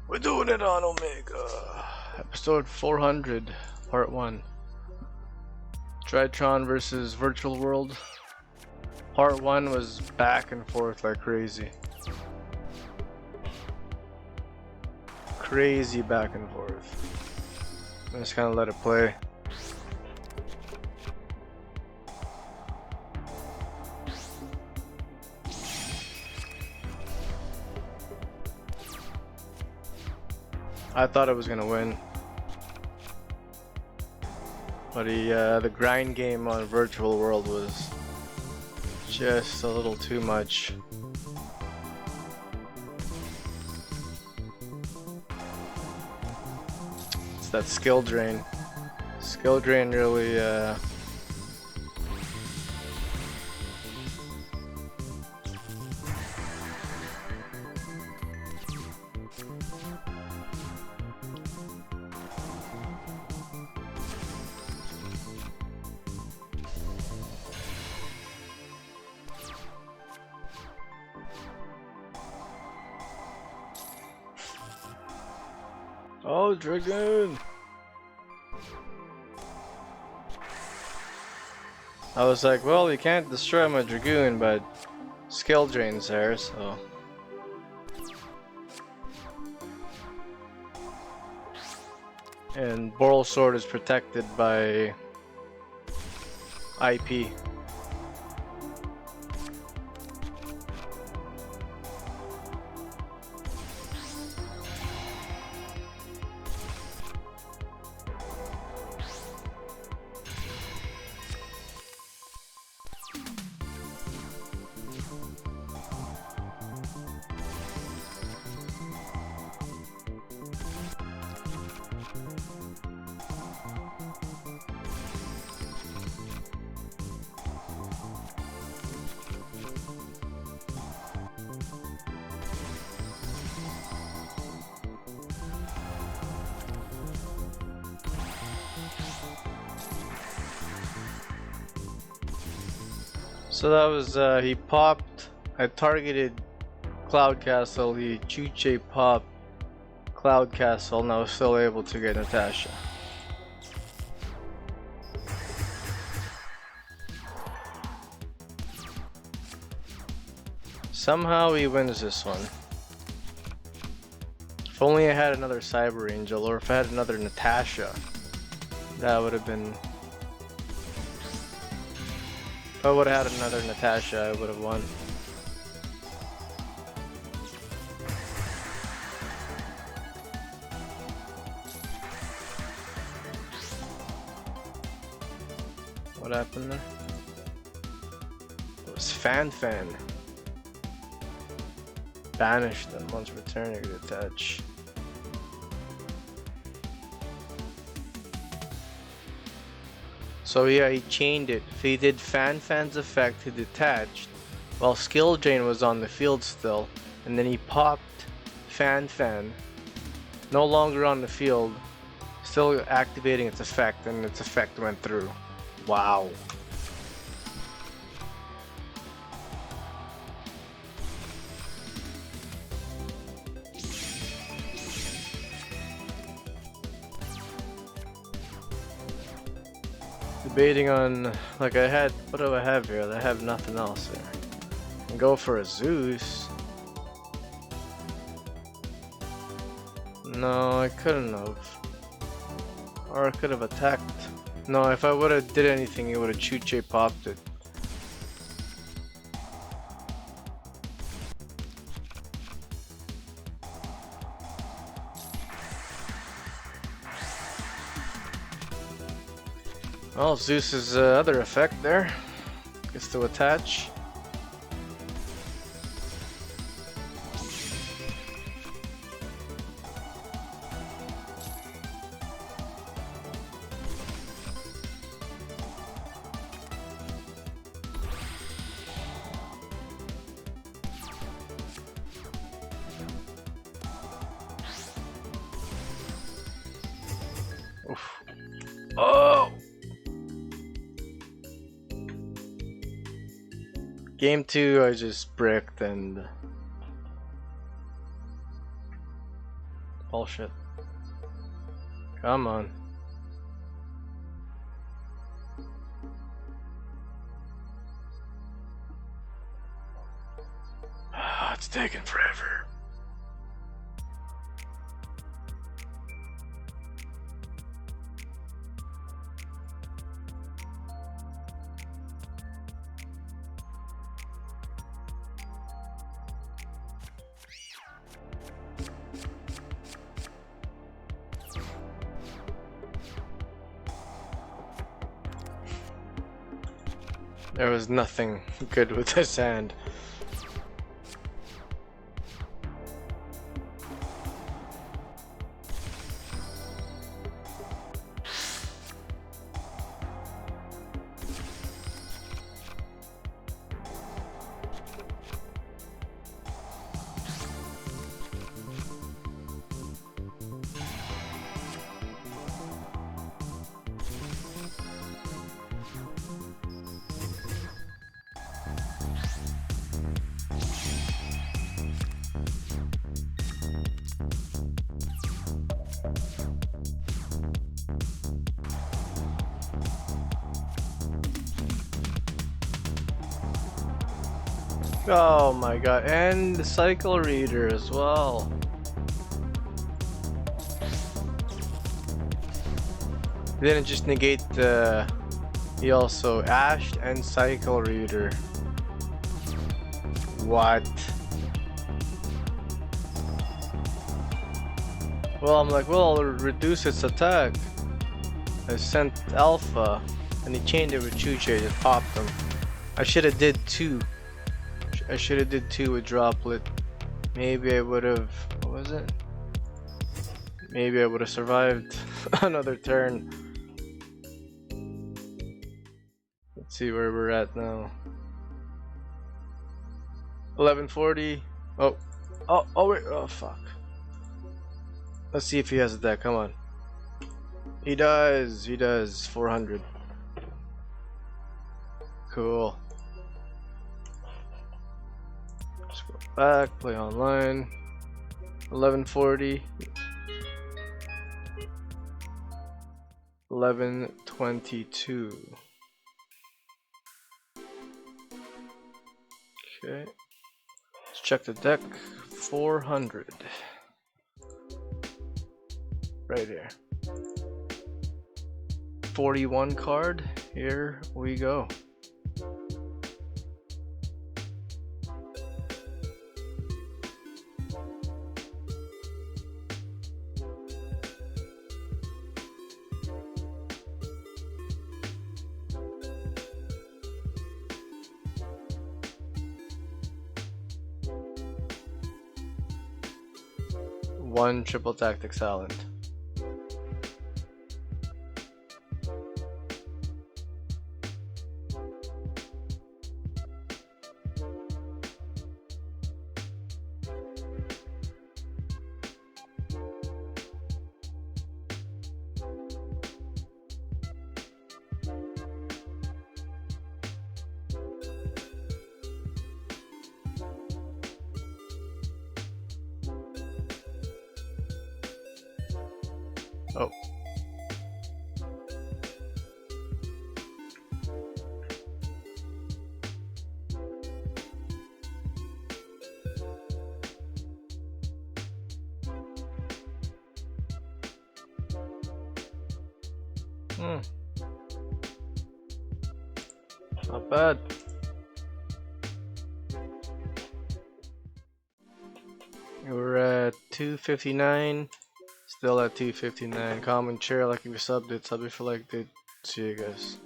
We're doing it on Omega. Episode 400, Part 1. DRYTRON versus Virtual World. Part 1 was back and forth like crazy. Crazy back and forth. I just kind of let it play. I thought I was gonna win, but the grind game on Virtual World was just a little too much. It's that skill drain. Skill drain really Oh, Dragoon! I was like, well, you can't destroy my Dragoon, but skill drain's there, so. And Boral Sword is protected by IP. So that was, he popped, I targeted Cloud Castle, he Chuche popped Cloud Castle, and I was still able to get Natasha. Somehow he wins this one. If only I had another Cyber Angel, or if I had another Natasha, that would have been... If I would have had another Natasha, I would have won. What happened there? It was Fan. Banish them once returning to attach. So yeah, he chained it. If he did Fan's effect, he detached, while Skill Drain was on the field still, and then he popped Fan, no longer on the field, still activating its effect, and its effect went through. Wow. Debating on, like, I had, what do I have here? I have nothing else here. I can go for a Zeus. No, I couldn't have. Or I could have attacked. No, if I would have did anything, it would have Chuche popped it. Well, Zeus's other effect there gets to attach. Oof. Oh! Game 2 I just bricked, and Bullshit. Come on. It's taking forever. There was nothing good with this hand. Oh my god, and the cycle reader as well. Didn't just negate the... He also ashed and cycle reader. What? Well, I'm like, well, I'll reduce its attack. I sent alpha, and he chained it with Yugioh to pop them. I should have did two. I should have did two with droplet. Maybe I would have. What was it? Maybe I would have survived another turn. Let's see where we're at now. 1140. Oh, wait. Oh, fuck. Let's see if he has a deck. Come on. He does. He does. 400. Cool. Let's go back. Play online. 1140. 1122. Okay. Let's check the deck. 400. Right here. 41 card. Here we go. One triple tactics talent. Oh. Not bad. We're at 259. Still at 259. Comment, share, like if you subbed it, sub if you liked it. See you guys.